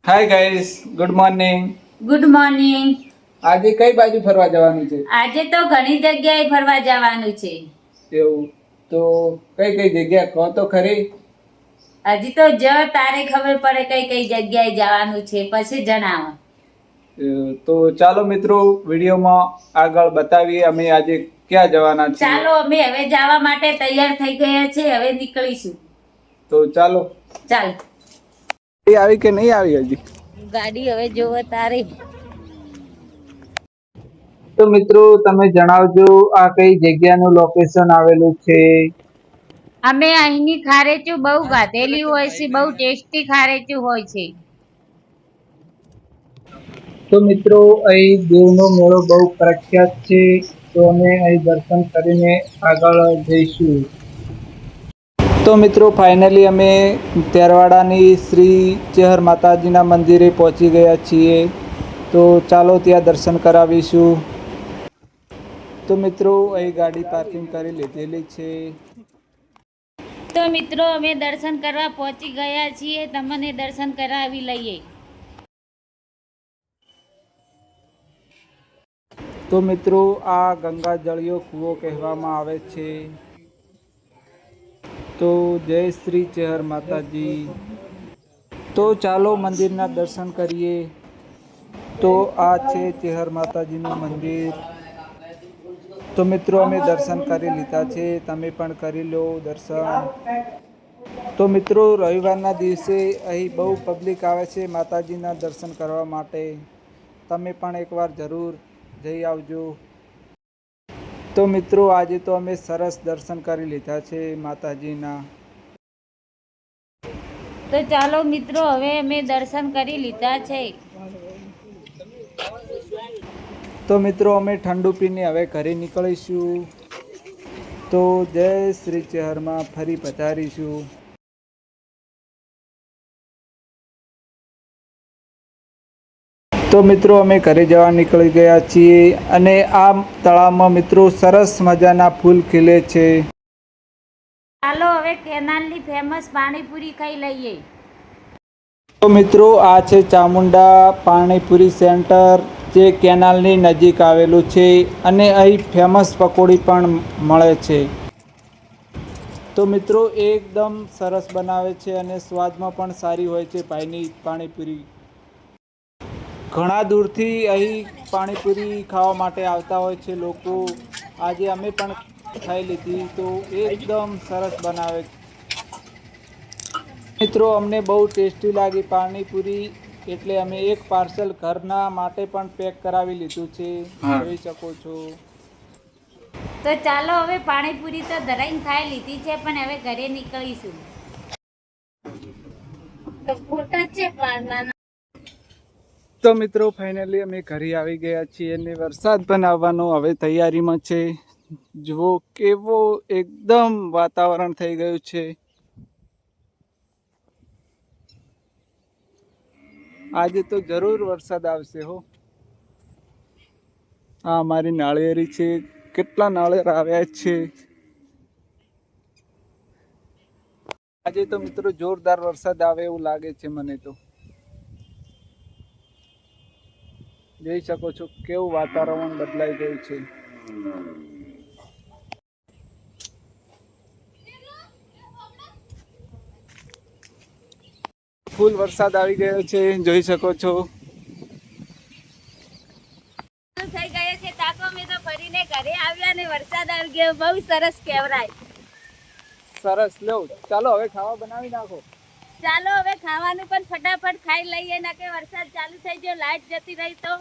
હાય guys, good morning. Good morning. આજે કઈ બાજુ ફરવા જવાનું છે? આજે તો ઘણી જગ્યાએ ફરવા જવાનું છે. એવું તો કઈ કઈ જગ્યા કહો તો ખરી. હજી તો તારે ખબર પડે કઈ કઈ જગ્યાએ જવાનું છે પછી જણાવો. તો ચાલો મિત્રો વિડીયોમાં આગળ બતાવીએ અમે આજે ક્યાં જવાના છીએ. ચાલો અમે હવે જવા માટે તૈયાર થઈ ગયા છે, હવે નીકળીશું. તો ચાલો. ચાલ. આવી કે નહીં આવી હજી? ગાડી હવે જોવો તારે. તો મિત્રો તમે જણાવજો આ કઈ જગ્યાનું લોકેશન આવેલું છે. અમે અહીંની ખારેચું બહુ ગાધેલી હોય છે, બહુ ટેસ્ટી ખારેચું હોય છે. તો મિત્રો અહીં દેવનો મેળો બહુ પ્રખ્યાત છે, તો અમે અહીં દર્શન કરીને આગળ જઈશું. તો મિત્રો ફાઇનલી અમે તેરવાડાની શ્રી ચેહર માતાજીના મંદિરે પહોંચી ગયા છીએ. તો ચાલો ત્યાં દર્શન કરાવીશું. તો મિત્રો અહીં ગાડી પાર્કિંગ કરી લીધેલી છે. તો મિત્રો અમે દર્શન કરવા પહોંચી ગયા છીએ, તમને દર્શન કરાવી લઈએ. તો મિત્રો આ ગંગા જળિયો કૂવો કહેવામાં આવે છે. તો જય શ્રી ચેહર માતાજી. તો ચાલો મંદિરના દર્શન કરીએ. તો આ છે ચેહર માતાજીનું મંદિર. તો મિત્રો અમે દર્શન કરી લીધા છે, તમે પણ કરી લો દર્શન. તો મિત્રો રવિવારના દિવસે અહીં બહુ પબ્લિક આવે છે માતાજીના દર્શન કરવા માટે. તમે પણ એકવાર જરૂર જઈ આવજો. તો મિત્રો આજે તો અમે સરસ દર્શન કરી લીધા છે માતાજીના. તો ચાલો મિત્રો હવે અમે દર્શન કરી લીધા છે. તો મિત્રો અમે ઠંડુ પીને હવે ઘરે નીકળીશું. તો જય શ્રી ચેહરમાં ફરી પધારીશું. તો મિત્રો અમે ઘરે જવા નીકળી ગયા છીએ અને આ તળાવમાં મિત્રો સરસ મજાના ફૂલ ખીલે છે. ચાલો હવે કેનાલની ફેમસ પાણીપુરી ખાઈ લઈએ. તો મિત્રો આ છે ચામુંડા પાણીપુરી સેન્ટર, જે કેનાલની નજીક આવેલું છે અને અહીં ફેમસ પકોડી પણ મળે છે. તો મિત્રો એકદમ સરસ બનાવે છે અને સ્વાદમાં પણ સારી હોય છે ભાઈની પાણીપુરી. ઘણા દૂરથી અહીં પાણીપુરી ખાવા માટે આવતા હોય છે લોકો. આજે અમે પણ ખાઈ લીધી તો એકદમ સરસ બનાવે છે. મિત્રો અમને બહુ ટેસ્ટી લાગી પાણીપુરી, એટલે અમે એક પાર્સલ ઘરના માટે પણ પેક કરાવી લીધું છે, જોઈ શકો છો. તો ચાલો હવે પાણીપુરી તો ધરાઈને ખાઈ લીધી છે, પણ હવે ઘરે નીકળીશું. તો મિત્રો ફાઇનલી અમે ઘરે આવી ગયા છીએ અને વરસાદ પણ આવવાનો હવે તૈયારીમાં છે. જુઓ કેવો એકદમ વાતાવરણ થઈ ગયું છે. આજે તો જરૂર વરસાદ આવશે હો. આ અમારી નાળિયેરી છે, કેટલા નાળિયેર આવ્યા છે. આજે તો મિત્રો જોરદાર વરસાદ આવે એવું લાગે છે મને તો. જોઈ શકો છો કેવું વાતાવરણ બદલાઈ ગયું છે. ફૂલ વરસાદ આવી ગયો છે, જોઈ શકો છો. થઈ ગયો છે તાકો, મેં તો ફરીને ઘરે આવ્યા ને વરસાદ આવી ગયો, બહુ સરસ કહેવાય. સરસ, લો ચાલો હવે ખાવા બનાવી નાખો. ચાલો હવે ખાવાનું પણ ફટાફટ ખાઈ લઈએ, ને કે વરસાદ ચાલુ થઈ ગયો, લાઈટ જતી રહી તો.